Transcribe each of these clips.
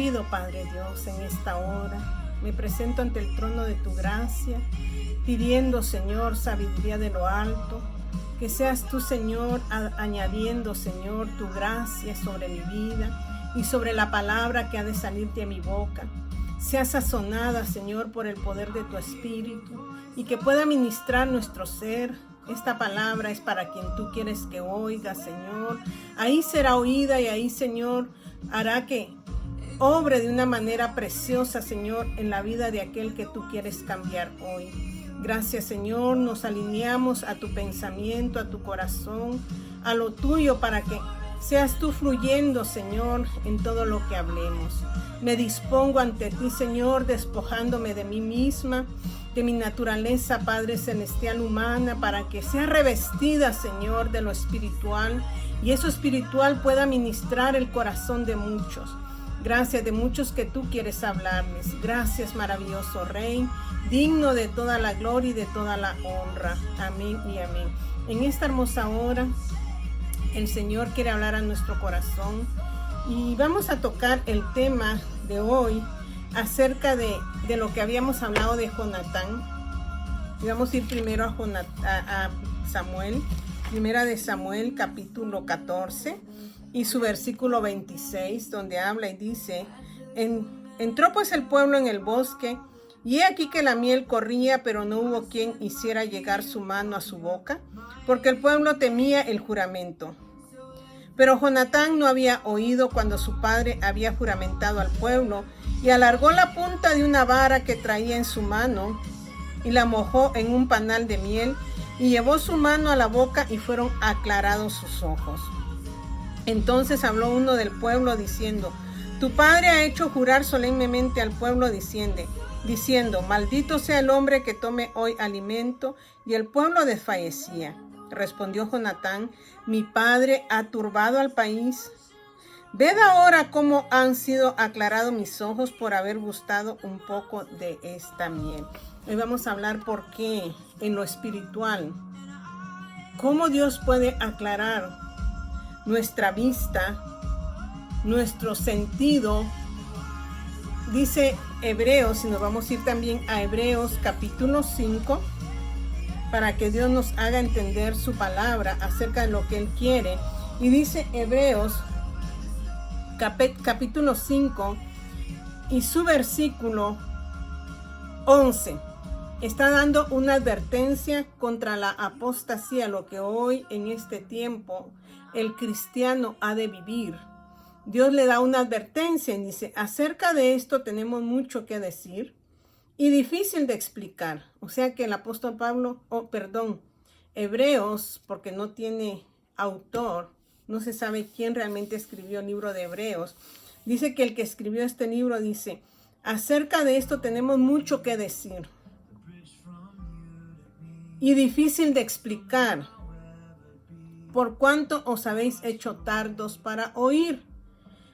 pido, Padre Dios, en esta hora, me presento ante el trono de tu gracia, pidiendo, Señor, sabiduría de lo alto, que seas tú, Señor, añadiendo, Señor, tu gracia sobre mi vida y sobre la palabra que ha de salir de mi boca. Sea sazonada, Señor, por el poder de tu Espíritu y que pueda ministrar nuestro ser. Esta palabra es para quien tú quieres que oiga, Señor. Ahí será oída y ahí, Señor, hará que obre de una manera preciosa, Señor, en la vida de aquel que tú quieres cambiar hoy. Gracias, Señor, nos alineamos a tu pensamiento, a tu corazón, a lo tuyo, para que seas tú fluyendo, Señor, en todo lo que hablemos. Me dispongo ante ti, Señor, despojándome de mí misma, de mi naturaleza, Padre Celestial, humana, para que sea revestida, Señor, de lo espiritual, y eso espiritual pueda ministrar el corazón de muchos. Gracias, de muchos que tú quieres hablarles. Gracias, maravilloso Rey, digno de toda la gloria y de toda la honra. Amén y amén. En esta hermosa hora, el Señor quiere hablar a nuestro corazón y vamos a tocar el tema de hoy acerca de lo que habíamos hablado de Jonatán. Y vamos a ir primero a Samuel, primera de Samuel, capítulo 14. Y su versículo 26, donde habla y dice: entró pues el pueblo en el bosque, y he aquí que la miel corría, pero no hubo quien hiciera llegar su mano a su boca, porque el pueblo temía el juramento. Pero Jonatán no había oído cuando su padre había juramentado al pueblo, y alargó la punta de una vara que traía en su mano, y la mojó en un panal de miel, y llevó su mano a la boca, y fueron aclarados sus ojos. Entonces habló uno del pueblo diciendo: tu padre ha hecho jurar solemnemente al pueblo diciendo: maldito sea el hombre que tome hoy alimento. Y el pueblo desfallecía. Respondió Jonatán: mi padre ha turbado al país. Ved ahora cómo han sido aclarados mis ojos por haber gustado un poco de esta miel. Hoy vamos a hablar por qué en lo espiritual, cómo Dios puede aclarar nuestra vista, nuestro sentido. Dice Hebreos, y nos vamos a ir también a Hebreos capítulo 5, para que Dios nos haga entender su palabra acerca de lo que Él quiere. Y dice Hebreos capítulo 5 y su versículo 11. Está dando una advertencia contra la apostasía, lo que hoy en este tiempo el cristiano ha de vivir. Dios le da una advertencia y dice: acerca de esto tenemos mucho que decir y difícil de explicar. O sea que el apóstol Hebreos, porque no tiene autor, no se sabe quién realmente escribió el libro de Hebreos, dice que el que escribió este libro dice: acerca de esto tenemos mucho que decir y difícil de explicar, por cuanto os habéis hecho tardos para oír.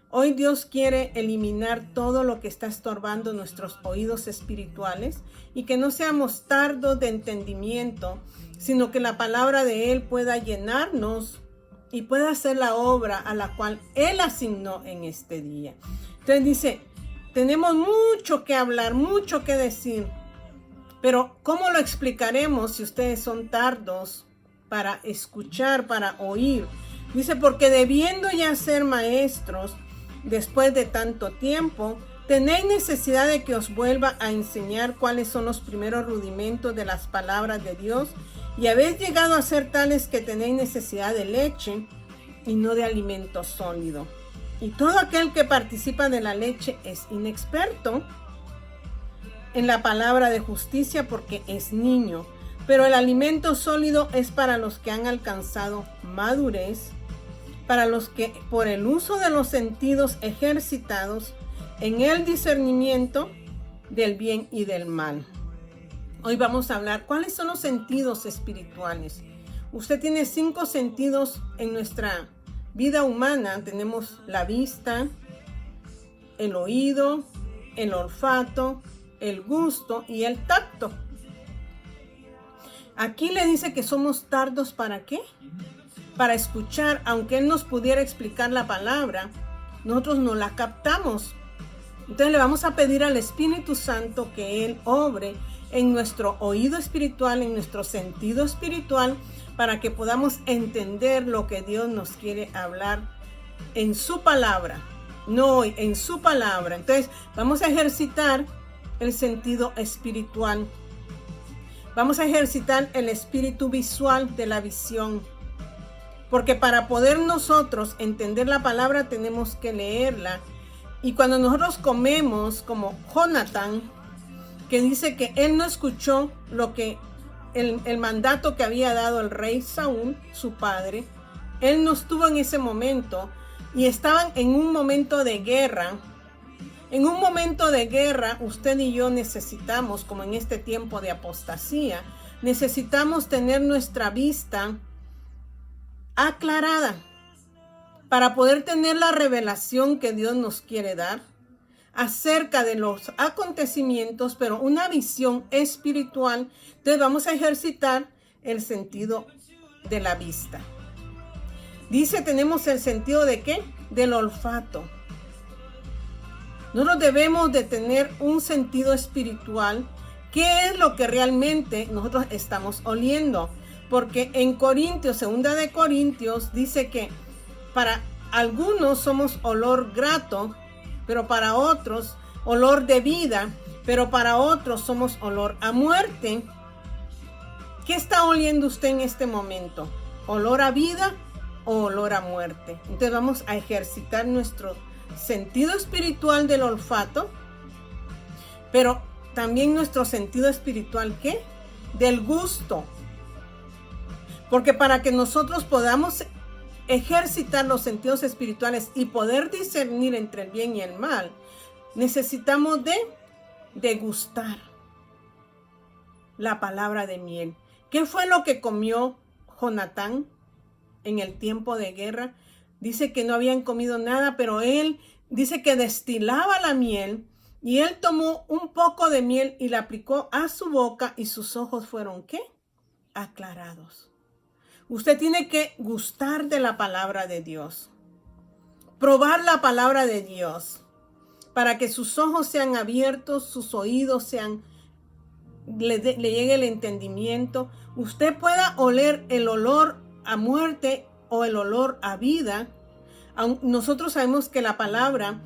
Hoy Dios quiere eliminar todo lo que está estorbando nuestros oídos espirituales y que no seamos tardos de entendimiento, sino que la palabra de Él pueda llenarnos y pueda hacer la obra a la cual Él asignó en este día. Entonces dice: tenemos mucho que hablar, mucho que decir, pero ¿cómo lo explicaremos si ustedes son tardos para escuchar, para oír? Dice: porque debiendo ya ser maestros, después de tanto tiempo, tenéis necesidad de que os vuelva a enseñar cuáles son los primeros rudimentos de las palabras de Dios, y habéis llegado a ser tales que tenéis necesidad de leche y no de alimento sólido. Y todo aquel que participa de la leche es inexperto en la palabra de justicia, porque es niño, pero el alimento sólido es para los que han alcanzado madurez, para los que por el uso de los sentidos ejercitados en el discernimiento del bien y del mal. Hoy vamos a hablar cuáles son los sentidos espirituales. Usted tiene 5 sentidos en nuestra vida humana. Tenemos la vista, el oído, el olfato, el gusto y el tacto. Aquí le dice que somos tardos ¿para qué? Para escuchar. Aunque Él nos pudiera explicar la palabra, nosotros no la captamos. Entonces le vamos a pedir al Espíritu Santo que Él obre en nuestro oído espiritual, en nuestro sentido espiritual, para que podamos entender lo que Dios nos quiere hablar en su palabra. No hoy, en su palabra. Entonces vamos a ejercitar el sentido espiritual. Vamos a ejercitar el espíritu visual de la visión. Porque para poder nosotros entender la palabra tenemos que leerla. Y cuando nosotros comemos, como Jonatán, que dice que él no escuchó lo que el mandato que había dado el rey Saúl, su padre, él no estuvo en ese momento y estaban en un momento de guerra. En un momento de guerra, usted y yo necesitamos, como en este tiempo de apostasía, necesitamos tener nuestra vista aclarada para poder tener la revelación que Dios nos quiere dar acerca de los acontecimientos, pero una visión espiritual. Entonces vamos a ejercitar el sentido de la vista. Dice, tenemos el sentido de ¿qué? Del olfato. Nosotros debemos de tener un sentido espiritual. ¿Qué es lo que realmente nosotros estamos oliendo? Porque en Corintios, segunda de Corintios, dice que para algunos somos olor grato, pero para otros olor de vida, pero para otros somos olor a muerte. ¿Qué está oliendo usted en este momento? ¿Olor a vida o olor a muerte? Entonces vamos a ejercitar nuestro sentido espiritual del olfato, pero también nuestro sentido espiritual, ¿qué? Del gusto. Porque para que nosotros podamos ejercitar los sentidos espirituales y poder discernir entre el bien y el mal, necesitamos de degustar la palabra de miel. ¿Qué fue lo que comió Jonatán en el tiempo de guerra? Dice que no habían comido nada, pero él dice que destilaba la miel y él tomó un poco de miel y la aplicó a su boca y sus ojos fueron ¿qué? Aclarados. Usted tiene que gustar de la palabra de Dios, probar la palabra de Dios, para que sus ojos sean abiertos, sus oídos le llegue el entendimiento. Usted pueda oler el olor a muerte o el olor a vida. Nosotros sabemos que la palabra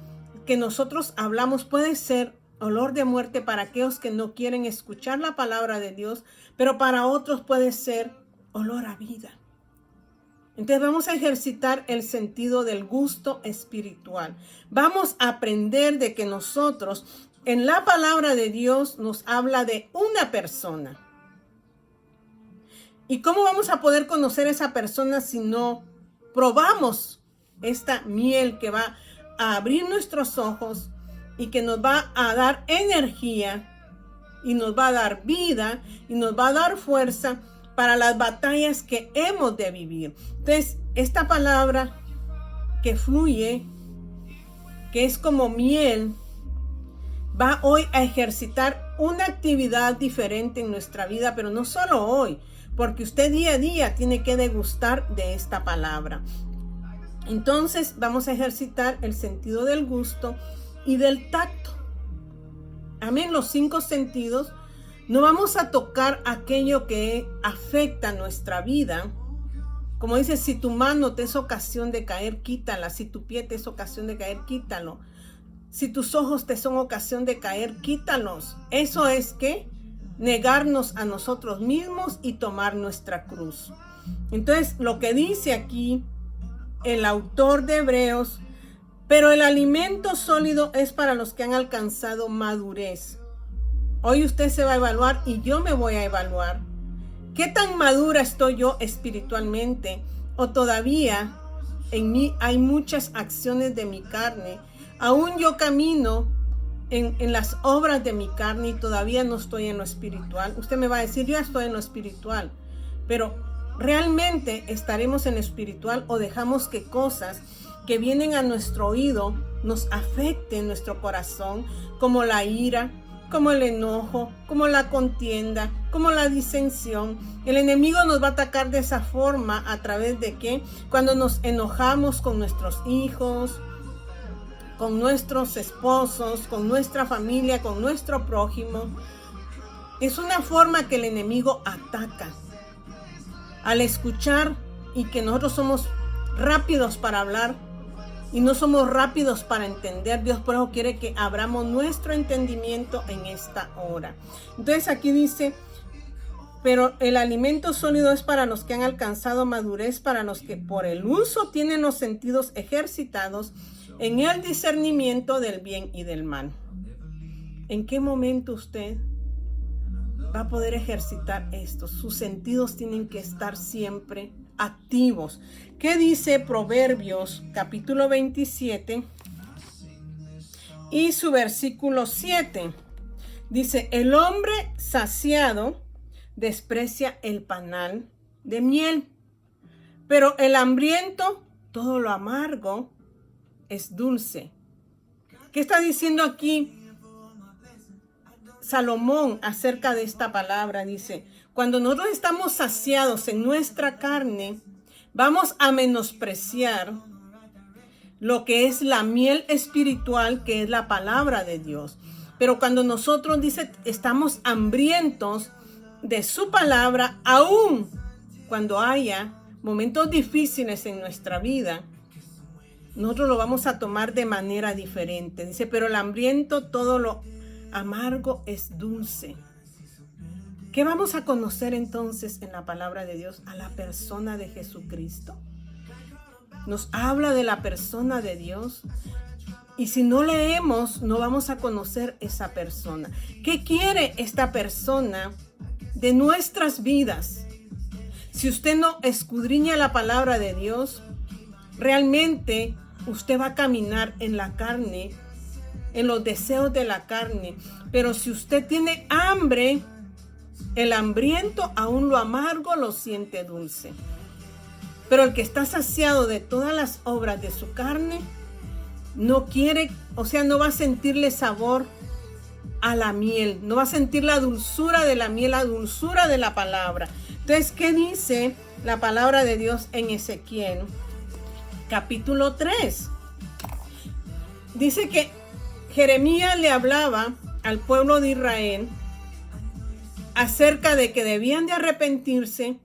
que nosotros hablamos puede ser olor de muerte para aquellos que no quieren escuchar la palabra de Dios, pero para otros puede ser olor a vida. Entonces vamos a ejercitar el sentido del gusto espiritual. Vamos a aprender de que nosotros en la palabra de Dios nos habla de una persona. ¿Y cómo vamos a poder conocer a esa persona si no probamos esta miel que va a abrir nuestros ojos y que nos va a dar energía y nos va a dar vida y nos va a dar fuerza para las batallas que hemos de vivir? Entonces, esta palabra que fluye, que es como miel, va hoy a ejercitar una actividad diferente en nuestra vida, pero no solo hoy, porque usted día a día tiene que degustar de esta palabra. Entonces, vamos a ejercitar el sentido del gusto y del tacto. Amén, los 5 sentidos. No vamos a tocar aquello que afecta nuestra vida. Como dice, si tu mano te es ocasión de caer, quítala. Si tu pie te es ocasión de caer, quítalo. Si tus ojos te son ocasión de caer, quítalos. Eso es que negarnos a nosotros mismos y tomar nuestra cruz. Entonces, lo que dice aquí el autor de Hebreos, pero el alimento sólido es para los que han alcanzado madurez. Hoy usted se va a evaluar y yo me voy a evaluar. ¿Qué tan madura estoy yo espiritualmente? ¿O todavía en mí hay muchas acciones de mi carne? Aún yo camino en las obras de mi carne y todavía no estoy en lo espiritual. Usted me va a decir, yo ya estoy en lo espiritual. Pero ¿realmente estaremos en lo espiritual o dejamos que cosas que vienen a nuestro oído nos afecten nuestro corazón, como la ira, como el enojo, como la contienda, como la disensión? El enemigo nos va a atacar de esa forma. ¿A través de qué? Cuando nos enojamos con nuestros hijos, con nuestros esposos, con nuestra familia, con nuestro prójimo. Es una forma que el enemigo ataca. Al escuchar y que nosotros somos rápidos para hablar y no somos rápidos para entender, Dios por eso quiere que abramos nuestro entendimiento en esta hora. Entonces aquí dice, pero el alimento sólido es para los que han alcanzado madurez, para los que por el uso tienen los sentidos ejercitados en el discernimiento del bien y del mal. ¿En qué momento usted va a poder ejercitar esto? Sus sentidos tienen que estar siempre activos. ¿Qué dice Proverbios capítulo 27 y su versículo 7? Dice, el hombre saciado desprecia el panal de miel, pero el hambriento todo lo amargo es dulce. ¿Qué está diciendo aquí Salomón acerca de esta palabra? Dice, cuando nosotros estamos saciados en nuestra carne, vamos a menospreciar lo que es la miel espiritual, que es la palabra de Dios. Pero cuando nosotros, dice, estamos hambrientos de su palabra, aún cuando haya momentos difíciles en nuestra vida, nosotros lo vamos a tomar de manera diferente. Dice, pero el hambriento todo lo amargo es dulce. ¿Qué vamos a conocer entonces en la palabra de Dios? A la persona de Jesucristo. Nos habla de la persona de Dios. Y si no leemos, no vamos a conocer esa persona. ¿Qué quiere esta persona de nuestras vidas? Si usted no escudriña la palabra de Dios, realmente usted va a caminar en la carne, en los deseos de la carne. Pero si usted tiene hambre, el hambriento aún lo amargo lo siente dulce. Pero el que está saciado de todas las obras de su carne, no quiere, o sea, no va a sentirle sabor a la miel, no va a sentir la dulzura de la miel, la dulzura de la palabra. Entonces, ¿qué dice la palabra de Dios en Ezequiel capítulo 3? Dice que Jeremías le hablaba al pueblo de Israel acerca de que debían de arrepentirse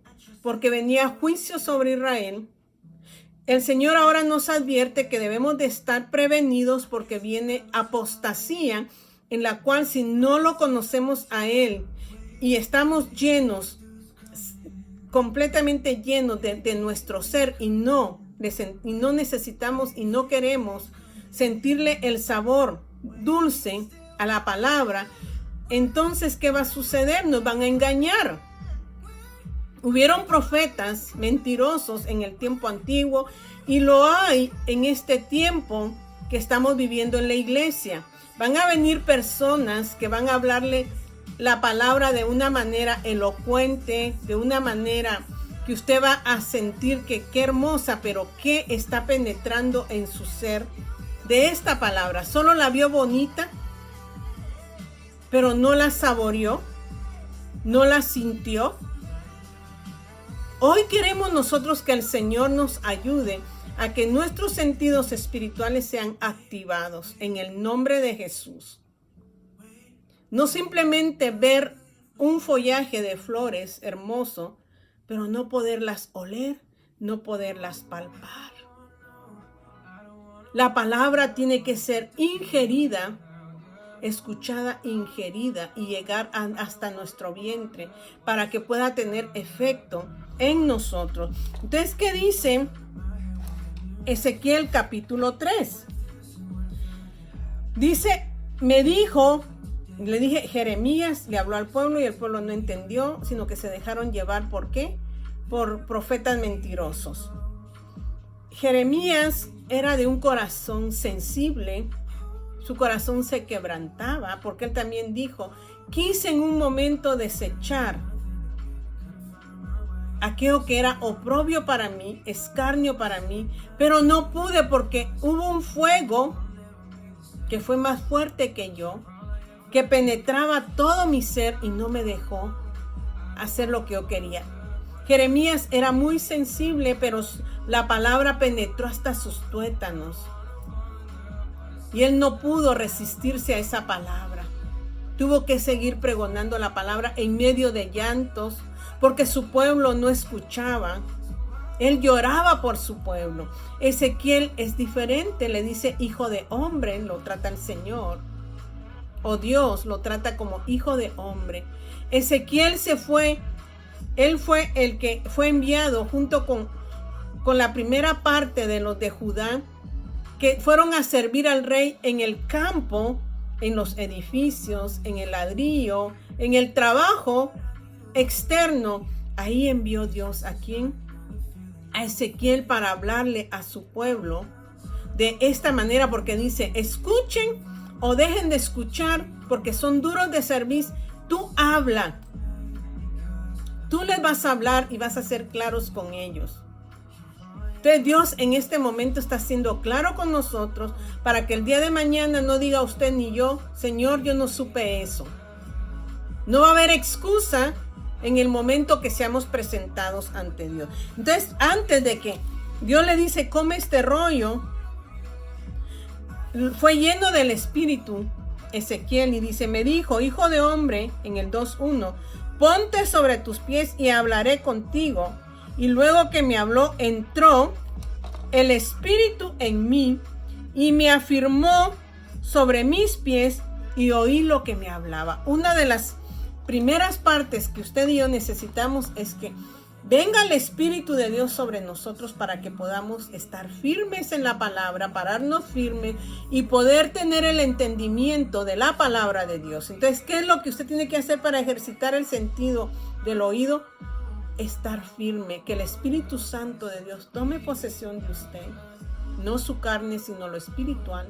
porque venía juicio sobre Israel. El Señor ahora nos advierte que debemos de estar prevenidos porque viene apostasía, en la cual si no lo conocemos a Él y estamos llenos, completamente llenos de nuestro ser y no necesitamos y no queremos sentirle el sabor dulce a la palabra, entonces ¿qué va a suceder? Nos van a engañar. Hubieron profetas mentirosos en el tiempo antiguo y lo hay en este tiempo que estamos viviendo en la iglesia. Van a venir personas que van a hablarle la palabra de una manera elocuente, de una manera que usted va a sentir que qué hermosa, pero qué está penetrando en su ser de esta palabra. Solo la vio bonita, pero no la saboreó, no la sintió. Hoy queremos nosotros que el Señor nos ayude a que nuestros sentidos espirituales sean activados en el nombre de Jesús. No simplemente ver un follaje de flores hermoso, pero no poderlas oler, no poderlas palpar. La palabra tiene que ser ingerida, escuchada, ingerida y llegar hasta nuestro vientre para que pueda tener efecto en nosotros. Entonces, ¿qué dice Ezequiel capítulo 3? Dice, le dije, Jeremías le habló al pueblo y el pueblo no entendió, sino que se dejaron llevar. ¿Por qué? Por profetas mentirosos. Jeremías era de un corazón sensible, su corazón se quebrantaba, porque él también dijo, quise en un momento desechar aquello que era oprobio para mí, escarnio para mí, pero no pude porque hubo un fuego que fue más fuerte que yo, que penetraba todo mi ser y no me dejó hacer lo que yo quería. Jeremías era muy sensible, pero la palabra penetró hasta sus tuétanos. Y él no pudo resistirse a esa palabra. Tuvo que seguir pregonando la palabra en medio de llantos, porque su pueblo no escuchaba. Él lloraba por su pueblo. Ezequiel es diferente, le dice hijo de hombre, lo trata el Señor. O Dios lo trata como hijo de hombre. Ezequiel se fue, él fue el que fue enviado junto con la primera parte de los de Judá, que fueron a servir al rey en el campo, en los edificios, en el ladrillo, en el trabajo externo. Ahí envió Dios ¿a quién? A Ezequiel para hablarle a su pueblo de esta manera, porque dice: escuchen o dejen de escuchar, porque son duros de servir. Tú habla. Tú les vas a hablar y vas a ser claros con ellos. Entonces Dios en este momento está siendo claro con nosotros para que el día de mañana no diga usted ni yo: Señor, yo no supe eso. No va a haber excusa en el momento que seamos presentados ante Dios. Entonces, antes de que Dios le dice: come este rollo, fue lleno del Espíritu Ezequiel y dice: me dijo, hijo de hombre, en el 2:1, ponte sobre tus pies y hablaré contigo. Y luego que me habló, entró el Espíritu en mí y me afirmó sobre mis pies y oí lo que me hablaba. Una de las primeras partes que usted y yo necesitamos es que venga el Espíritu de Dios sobre nosotros para que podamos estar firmes en la palabra, pararnos firmes y poder tener el entendimiento de la palabra de Dios. Entonces, ¿qué es lo que usted tiene que hacer para ejercitar el sentido del oído? Estar firme, que el Espíritu Santo de Dios tome posesión de usted, no su carne, sino lo espiritual.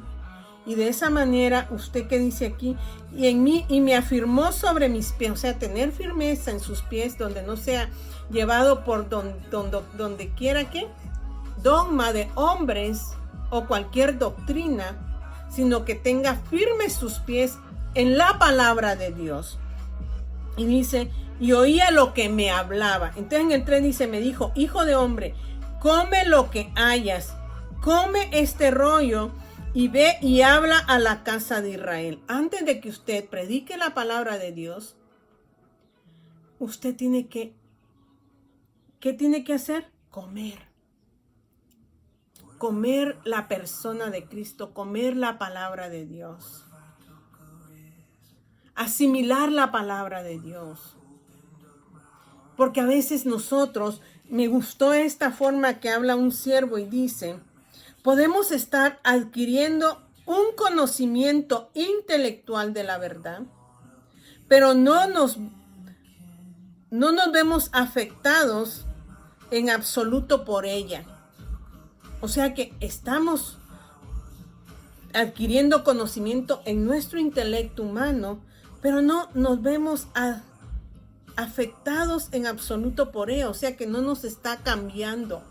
Y de esa manera, usted que dice aquí, y en mí, y me afirmó sobre mis pies, o sea, tener firmeza en sus pies, donde no sea llevado por donde quiera que dogma de hombres o cualquier doctrina, sino que tenga firmes sus pies en la palabra de Dios. Y dice: y oía lo que me hablaba. Entonces en el 3 dice: me dijo, hijo de hombre, come lo que hayas, come este rollo y ve y habla a la casa de Israel. Antes de que usted predique la palabra de Dios, usted tiene que, ¿qué tiene que hacer? Comer. Comer la persona de Cristo, comer la palabra de Dios. Asimilar la palabra de Dios. Porque a veces nosotros, me gustó esta forma que habla un siervo y dice: podemos estar adquiriendo un conocimiento intelectual de la verdad, pero no nos vemos afectados en absoluto por ella. O sea que estamos adquiriendo conocimiento en nuestro intelecto humano, pero no nos vemos afectados en absoluto por ello. O sea que no nos está cambiando.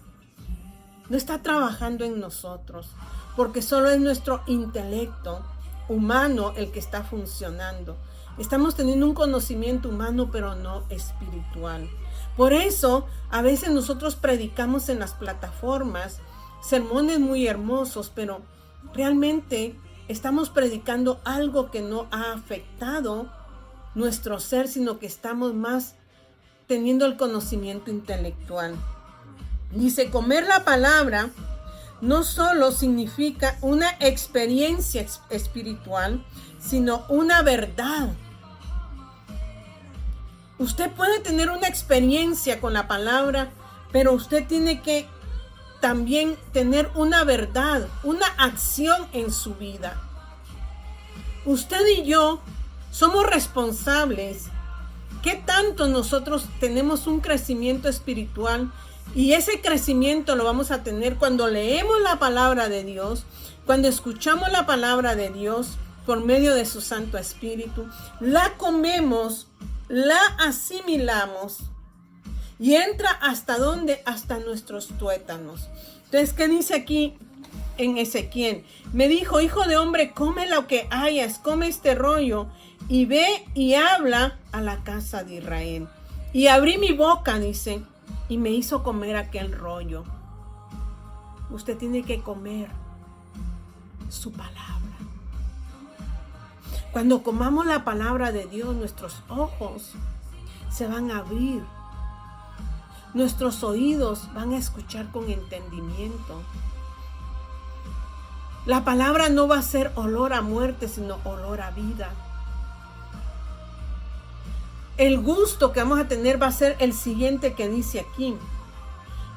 No está trabajando en nosotros, porque solo es nuestro intelecto humano el que está funcionando. Estamos teniendo un conocimiento humano, pero no espiritual. Por eso, a veces nosotros predicamos en las plataformas sermones muy hermosos, pero realmente estamos predicando algo que no ha afectado nuestro ser, sino que estamos más teniendo el conocimiento intelectual. Dice: comer la palabra no solo significa una experiencia espiritual, sino una verdad. Usted puede tener una experiencia con la palabra, pero usted tiene que también tener una verdad, una acción en su vida. Usted y yo somos responsables. ¿Qué tanto nosotros tenemos un crecimiento espiritual? Y ese crecimiento lo vamos a tener cuando leemos la palabra de Dios, cuando escuchamos la palabra de Dios por medio de su Santo Espíritu, la comemos, la asimilamos y entra ¿hasta dónde? Hasta nuestros tuétanos. Entonces, ¿qué dice aquí en Ezequiel? Me dijo: hijo de hombre, come lo que hayas, come este rollo y ve y habla a la casa de Israel. Y abrí mi boca, dice, y me hizo comer aquel rollo. Usted tiene que comer su palabra. Cuando comamos la palabra de Dios, nuestros ojos se van a abrir. Nuestros oídos van a escuchar con entendimiento. La palabra no va a ser olor a muerte, sino olor a vida. El gusto que vamos a tener va a ser el siguiente que dice aquí.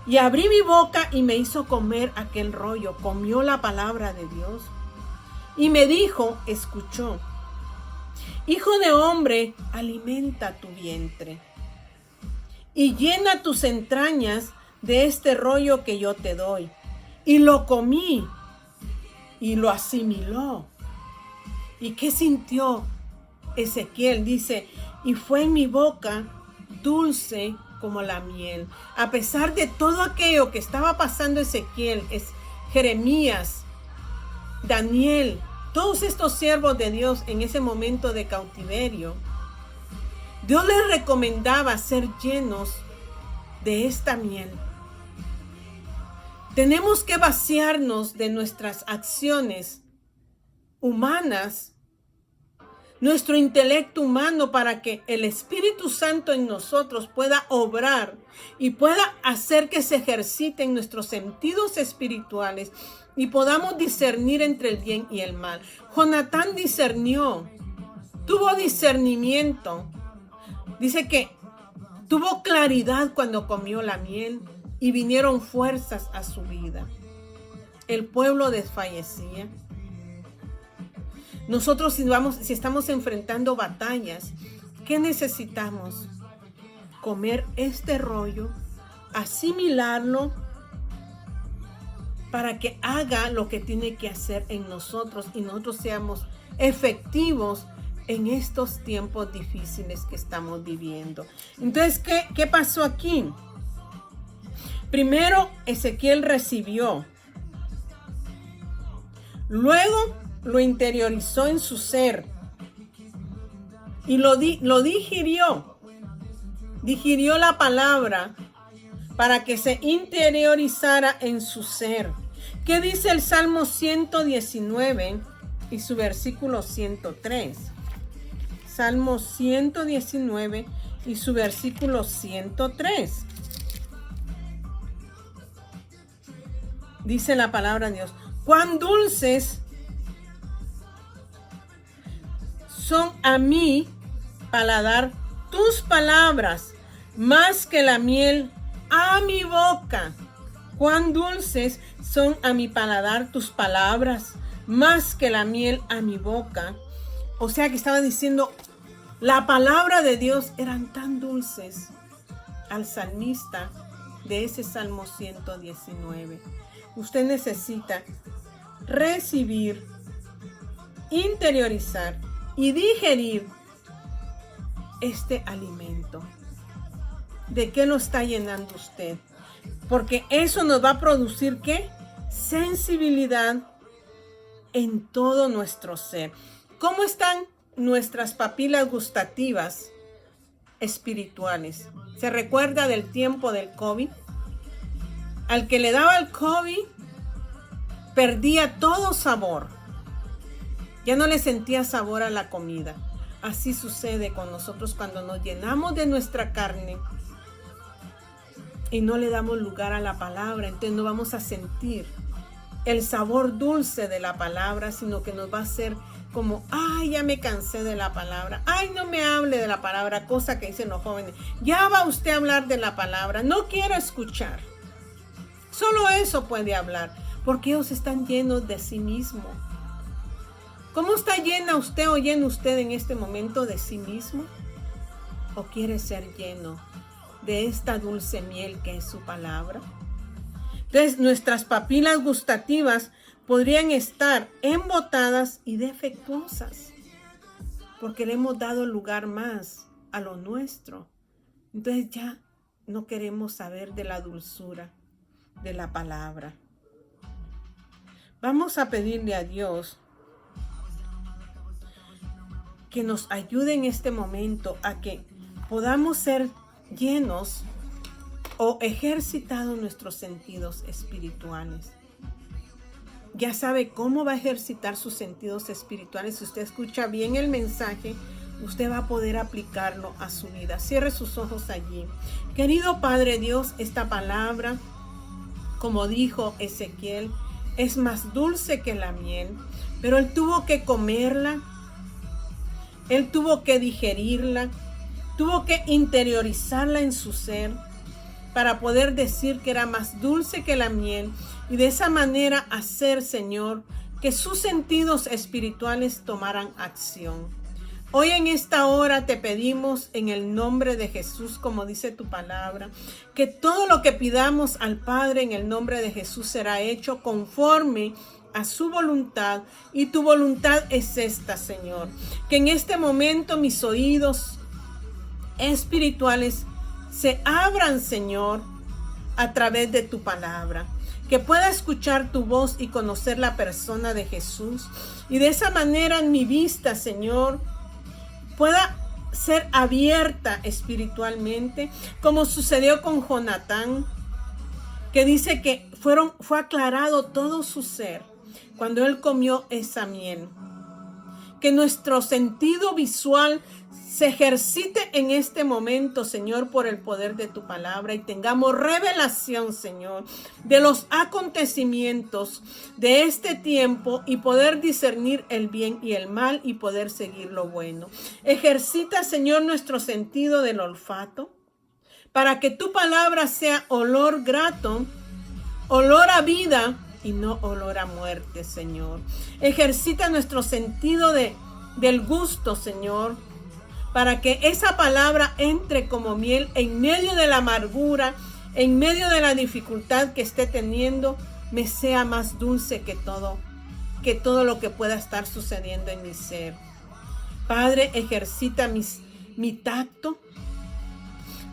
Y abrí mi boca y me hizo comer aquel rollo. Comió la palabra de Dios. Y me dijo, escuchó: Hijo de hombre, alimenta tu vientre y llena tus entrañas de este rollo que yo te doy. Y lo comí y lo asimiló. ¿Y qué sintió Ezequiel? Dice, y fue en mi boca dulce como la miel. A pesar de todo aquello que estaba pasando Ezequiel, Jeremías, Daniel, todos estos siervos de Dios en ese momento de cautiverio, Dios les recomendaba ser llenos de esta miel. Tenemos que vaciarnos de nuestras acciones humanas, nuestro intelecto humano, para que el Espíritu Santo en nosotros pueda obrar y pueda hacer que se ejerciten nuestros sentidos espirituales y podamos discernir entre el bien y el mal. Jonatán discernió, tuvo discernimiento. Dice que tuvo claridad cuando comió la miel y vinieron fuerzas a su vida. El pueblo desfallecía. Nosotros si estamos enfrentando batallas, ¿qué necesitamos? Comer este rollo, asimilarlo para que haga lo que tiene que hacer en nosotros y nosotros seamos efectivos en estos tiempos difíciles que estamos viviendo. Entonces, ¿qué pasó aquí? Primero, Ezequiel recibió. Luego, lo interiorizó en su ser y lo digirió. Digirió la palabra para que se interiorizara en su ser. ¿Qué dice el Salmo 119 y su versículo 103? Salmo 119 y su versículo 103. Dice la palabra de Dios: cuán dulces son a mi paladar tus palabras, más que la miel a mi boca. Cuán dulces son a mi paladar tus palabras, más que la miel a mi boca. O sea que estaba diciendo, la palabra de Dios eran tan dulces al salmista de ese Salmo 119. Usted necesita recibir, interiorizar y digerir este alimento. ¿De qué lo está llenando usted? Porque eso nos va a producir ¿qué? Sensibilidad en todo nuestro ser. ¿Cómo están nuestras papilas gustativas espirituales? ¿Se recuerda del tiempo del COVID? Al que le daba el COVID, perdía todo sabor. Ya no le sentía sabor a la comida. Así sucede con nosotros cuando nos llenamos de nuestra carne y no le damos lugar a la palabra. Entonces no vamos a sentir el sabor dulce de la palabra, sino que nos va a hacer como, ay, ya me cansé de la palabra. Ay, no me hable de la palabra, cosa que dicen los jóvenes. Ya va usted a hablar de la palabra. No quiero escuchar. Solo eso puede hablar, porque ellos están llenos de sí mismos. ¿Cómo está llena usted o lleno usted en este momento de sí mismo? ¿O quiere ser lleno de esta dulce miel que es su palabra? Entonces, nuestras papilas gustativas podrían estar embotadas y defectuosas, porque le hemos dado lugar más a lo nuestro. Entonces ya no queremos saber de la dulzura de la palabra. Vamos a pedirle a Dios que nos ayude en este momento a que podamos ser llenos o ejercitados nuestros sentidos espirituales. ya sabe cómo va a ejercitar sus sentidos espirituales. Si usted escucha bien el mensaje, usted va a poder aplicarlo a su vida. Cierre sus ojos allí. Querido Padre Dios, esta palabra, como dijo Ezequiel, es más dulce que la miel, pero él tuvo que comerla, él tuvo que digerirla, tuvo que interiorizarla en su ser para poder decir que era más dulce que la miel y de esa manera hacer, Señor, que sus sentidos espirituales tomaran acción. Hoy en esta hora te pedimos en el nombre de Jesús, como dice tu palabra, que todo lo que pidamos al Padre en el nombre de Jesús será hecho conforme a su voluntad, y tu voluntad es esta, Señor, que en este momento mis oídos espirituales se abran, Señor, a través de tu palabra, que pueda escuchar tu voz y conocer la persona de Jesús, y de esa manera en mi vista, Señor, pueda ser abierta espiritualmente, como sucedió con Jonatán, que dice que fue aclarado todo su ser cuando él comió esa miel. Que nuestro sentido visual se ejercite en este momento, Señor, por el poder de tu palabra, y tengamos revelación, Señor, de los acontecimientos de este tiempo y poder discernir el bien y el mal y poder seguir lo bueno. Ejercita, Señor, nuestro sentido del olfato para que tu palabra sea olor grato, olor a vida y no olor a muerte, Señor. Ejercita nuestro sentido del gusto, Señor, para que esa palabra entre como miel en medio de la amargura, en medio de la dificultad que esté teniendo, me sea más dulce que todo lo que pueda estar sucediendo en mi ser. Padre, ejercita mi tacto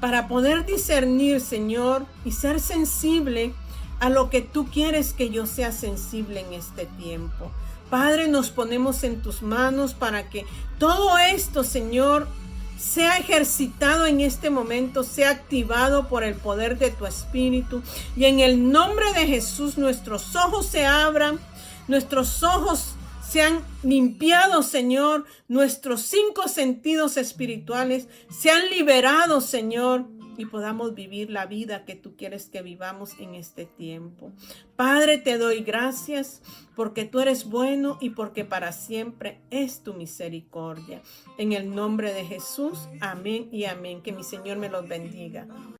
para poder discernir, Señor, y ser sensible a lo que tú quieres que yo sea sensible en este tiempo. Padre, nos ponemos en tus manos para que todo esto, Señor, sea ejercitado en este momento, sea activado por el poder de tu Espíritu. Y en el nombre de Jesús, nuestros ojos se abran, nuestros ojos sean limpiados, Señor, nuestros 5 sentidos espirituales sean liberados, Señor, y podamos vivir la vida que tú quieres que vivamos en este tiempo. Padre, te doy gracias porque tú eres bueno y porque para siempre es tu misericordia. En el nombre de Jesús, amén y amén. Que mi Señor me los bendiga.